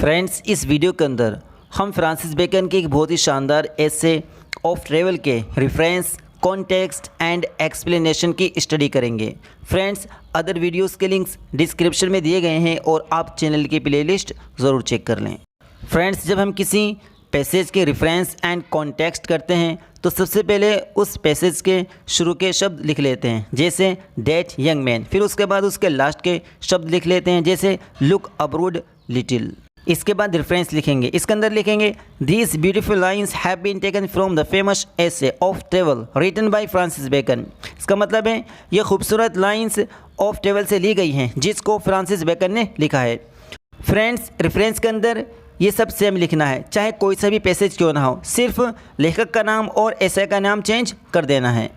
Friends, इस video के अंदर हम फ्रांसिस बेकन के एक बहुत ही शानदार एसे ऑफ ट्रैवल के रेफरेंस, कॉन्टेक्स्ट एंड एक्सप्लेनेशन की स्टडी करेंगे। फ्रेंड्स, अदर वीडियोस के लिंक्स डिस्क्रिप्शन में दिए गए हैं और आप चैनल की प्लेलिस्ट ज़रूर चेक कर लें। फ्रेंड्स, जब हम किसी पैसेज के रेफरेंस एंड कॉन्टेक्स्ट करते हैं तो सबसे पहले उस पैसेज के शुरू के शब्द लिख लेते हैं, जैसे डेट यंग मैन। फिर उसके बाद उसके लास्ट के शब्द लिख लेते हैं, जैसे लुक अब्रोड लिटिल। इसके बाद रेफरेंस लिखेंगे, इसके अंदर लिखेंगे these beautiful lines have been taken from the famous essay of travel written by Francis Bacon. इसका मतलब है ये खूबसूरत लाइन्स ऑफ ट्रैवल से ली गई हैं जिसको फ्रांसिस बेकन ने लिखा है। फ्रेंड्स, रेफरेंस के अंदर ये सब सेम लिखना है, चाहे कोई सा भी पैसेज क्यों ना हो, सिर्फ लेखक का नाम और एसे का नाम चेंज कर देना है।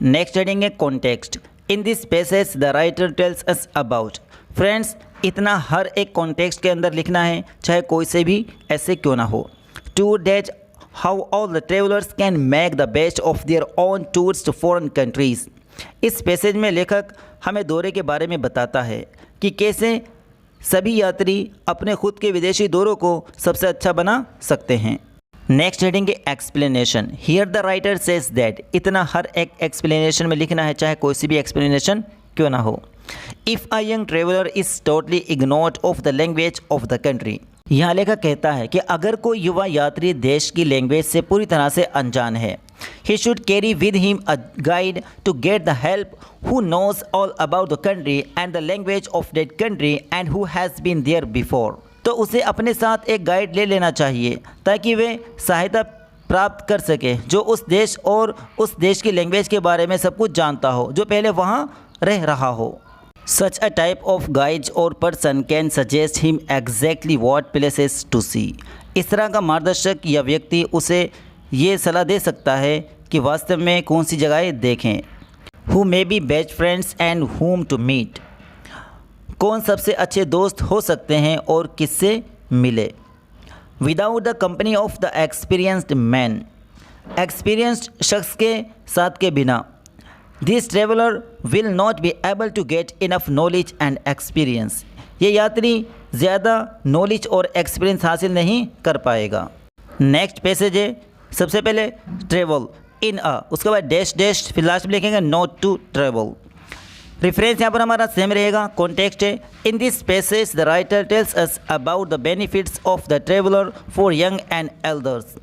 नेक्स्ट हेडिंग है context. In this passage the writer tells us about. Friends, इतना हर एक कॉन्टेक्स्ट के अंदर लिखना है, चाहे कोई से भी ऐसे क्यों ना हो। To date how all the travellers can make the best of their own tours to foreign countries. इस पैसेज में लेखक हमें दौरे के बारे में बताता है कि कैसे सभी यात्री अपने खुद के विदेशी दौरों को सबसे अच्छा बना सकते हैं। नेक्स्ट हेडिंग है explanation. Here the writer says that. इतना हर एक एक्सप्लेनेशन में लिखना है, चाहे कोई सी भी एक्सप्लेनेशन क्यों ना हो। If a young traveller is totally ignored of the language of the country. यहाँ लेखक कहता है कि अगर कोई युवा यात्री देश की लैंग्वेज से पूरी तरह से अनजान है, he should carry with him a guide to get the help who knows all about the country and the language of that country and who has been there before। तो उसे अपने साथ एक गाइड ले लेना चाहिए ताकि वे सहायता प्राप्त कर सके जो उस देश और उस देश की लैंग्वेज के बारे में सब कुछ जानता हो, जो पहले वहाँ रह रहा हो। Such a type of guide or person can suggest him exactly what places to see। इस तरह का मार्गदर्शक या व्यक्ति उसे ये सलाह दे सकता है कि वास्तव में कौन सी जगहें देखें। Who may be best friends and whom to meet। कौन सबसे अच्छे दोस्त हो सकते हैं और किससे मिले। Without the company of the experienced man। Experienced शख्स के साथ के बिना This traveler will not be able to get enough knowledge and experience। ये यात्री ज़्यादा नॉलेज और एक्सपीरियंस हासिल नहीं कर पाएगा। नेक्स्ट पैसेज है, सबसे पहले ट्रेवल इन अ, उसके बाद डैश डैश, फिर लास्ट में लिखेंगे नॉट टू ट्रेवल। रेफरेंस यहाँ पर हमारा सेम रहेगा। कॉन्टेक्स्ट है in this passage the writer tells us about the benefits of the traveller for young and elders.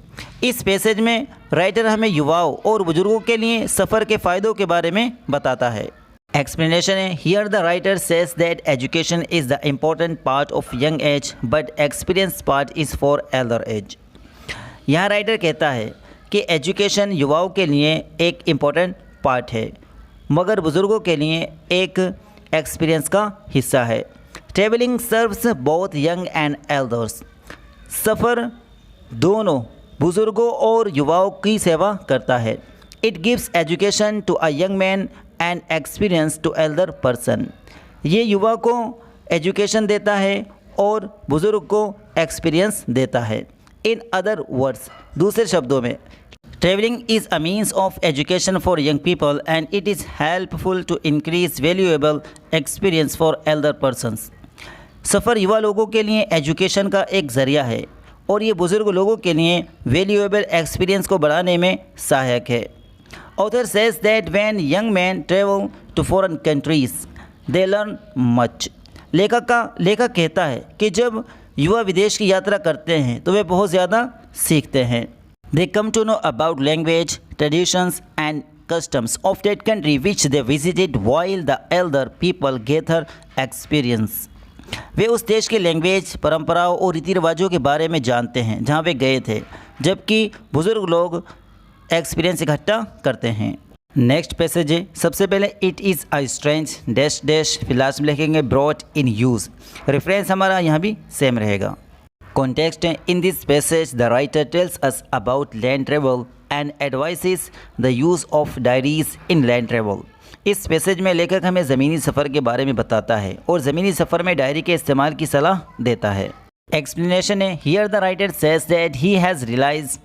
इस पैसेज में राइटर हमें युवाओं और बुजुर्गों के लिए सफ़र के फ़ायदों के बारे में बताता है। एक्सप्लेनेशन है here the writer says that education is the important part of young age but experience part is for elder age. यहाँ राइटर कहता है कि एजुकेशन युवाओं के लिए एक इम्पोर्टेंट पार्ट है मगर बुज़ुर्गों के लिए एक एक्सपीरियंस का हिस्सा है। Travelling serves both young and elders. सफ़र दोनों बुज़ुर्गों और युवाओं की सेवा करता है। It gives education to a young man and experience to elder person. ये युवा को एजुकेशन देता है और बुज़ुर्ग को एक्सपीरियंस देता है। इन अदर वर्ड्स, दूसरे शब्दों में, travelling is a means of education for young people and it is helpful to increase valuable experience for elder persons. सफ़र युवा लोगों के लिए एजुकेशन का एक ज़रिया है और ये बुज़ुर्ग लोगों के लिए वैल्यूएबल एक्सपीरियंस को बढ़ाने में सहायक है। Author says that when young man travel to foreign countries they learn much. लेखक कहता है कि जब युवा विदेश की यात्रा करते हैं तो वे बहुत ज़्यादा सीखते हैं। They come to know about language, traditions and customs of that country which they visited while the elder people gather experience. वे उस देश के लैंग्वेज, परंपराओं और रीति रिवाजों के बारे में जानते हैं जहाँ वे गए थे, जबकि बुज़ुर्ग लोग एक्सपीरियंस इकट्ठा करते हैं। नेक्स्ट पैसेज है, सबसे पहले it is a strange dash dash, फिर लास्ट में लिखेंगे ब्रॉट इन यूज़। रेफरेंस हमारा यहाँ भी सेम रहेगा। कॉन्टेक्स्ट है in this passage the writer tells us about land travel and advices the use of diaries in land travel. इस passage में लेखक हमें ज़मीनी सफ़र के बारे में बताता है और ज़मीनी सफ़र में डायरी के इस्तेमाल की सलाह देता है। एक्सप्लेनेशन है here the writer says that he has realise.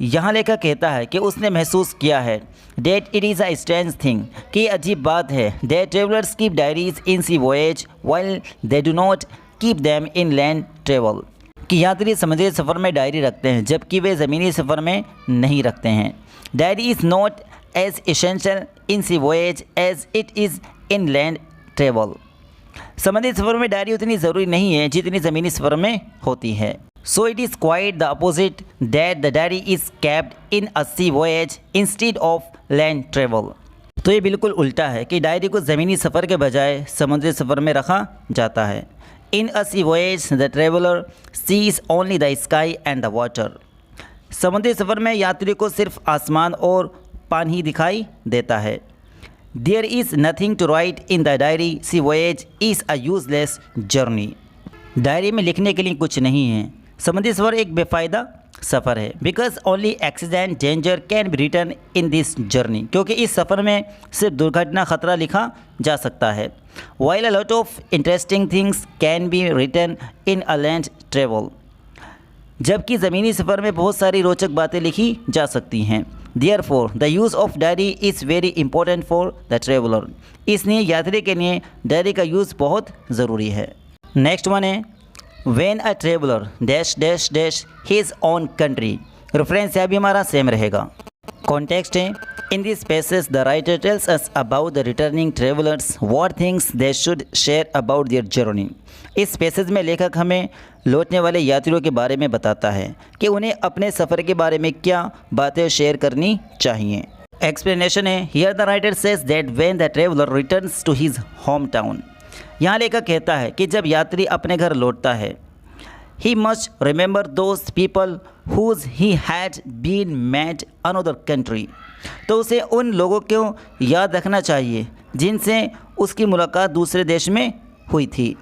यहाँ लेखक कहता है कि उसने महसूस किया है that it is a strange thing, कि अजीब बात है, that travellers keep diaries in sea voyage while they do not keep them in land travel, कि यात्री समुद्री सफ़र में डायरी रखते हैं जबकि वे ज़मीनी सफ़र में नहीं रखते हैं। Diary is not as essential in sea voyage as it is in land travel. समुद्री सफ़र में डायरी उतनी ज़रूरी नहीं है जितनी ज़मीनी सफ़र में होती है। So it is quite the opposite that the diary is kept in a sea voyage instead of land travel. तो ये बिल्कुल उल्टा है कि डायरी को ज़मीनी सफ़र के बजाय समुद्री सफ़र में रखा जाता है। In a sea voyage the traveller sees only the sky and the water. समुद्री सफ़र में यात्री को सिर्फ आसमान और पानी दिखाई देता है। There is nothing to write in the diary, sea voyage is a useless journey. डायरी में लिखने के लिए कुछ नहीं है। समुद्री सफ़र एक बेफ़ायदा सफ़र है। Because only accident danger can be written in this journey, क्योंकि इस सफ़र में सिर्फ दुर्घटना खतरा लिखा जा सकता है। While a lot of interesting things can be written in a land travel, जबकि ज़मीनी सफ़र में बहुत सारी रोचक बातें लिखी जा सकती हैं। Therefore the use of diary is very important for the traveller. इसलिए यात्री के लिए डायरी का यूज़ बहुत ज़रूरी है। नेक्स्ट वन है when a traveller dash dash dash his own country. Reference यहाँ भी हमारा सेम रहेगा। कॉन्टेक्स्ट है in this passage the writer tells us about the returning travellers what things they should share about their journey. इस passage में लेखक हमें लौटने वाले यात्रियों के बारे में बताता है कि उन्हें अपने सफ़र के बारे में क्या बातें शेयर करनी चाहिए। एक्सप्लेनेशन है here the writer says that when the traveller returns to his home town. यहाँ लेखक कहता है कि जब यात्री अपने घर लौटता है he must remember those people whose he had been met another country. तो उसे उन लोगों को याद रखना चाहिए जिनसे उसकी मुलाकात दूसरे देश में हुई थी।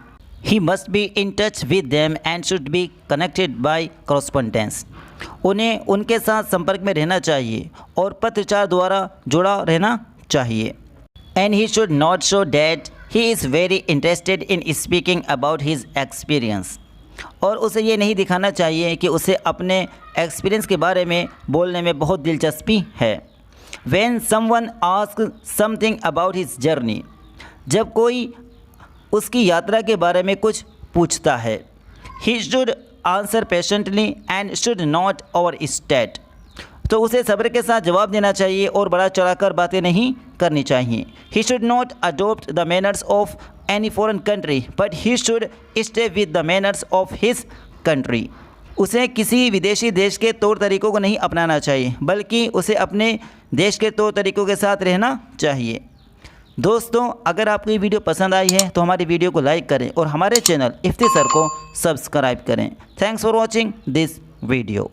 He must be in touch with them and should be connected by correspondence. उन्हें उनके साथ संपर्क में रहना चाहिए और पत्रचार द्वारा जुड़ा रहना चाहिए। And he should not show that he is very interested in speaking about his experience. और उसे ये नहीं दिखाना चाहिए कि उसे अपने एक्सपीरियंस के बारे में बोलने में बहुत दिलचस्पी है। When someone ask something about his journey, जब कोई उसकी यात्रा के बारे में कुछ पूछता है he should answer patiently and should not over state. तो उसे सब्र के साथ जवाब देना चाहिए और बड़ा चढ़ाकर बातें नहीं करनी चाहिए। He should not adopt the manners of any foreign country but he should stay with the manners of his country. उसे किसी विदेशी देश के तौर तरीक़ों को नहीं अपनाना चाहिए बल्कि उसे अपने देश के तौर तरीक़ों के साथ रहना चाहिए। दोस्तों, अगर आपको ये वीडियो पसंद आई है तो हमारी वीडियो को लाइक करें और हमारे चैनल इफ्ती सर को सब्सक्राइब करें। Thanks for watching this video.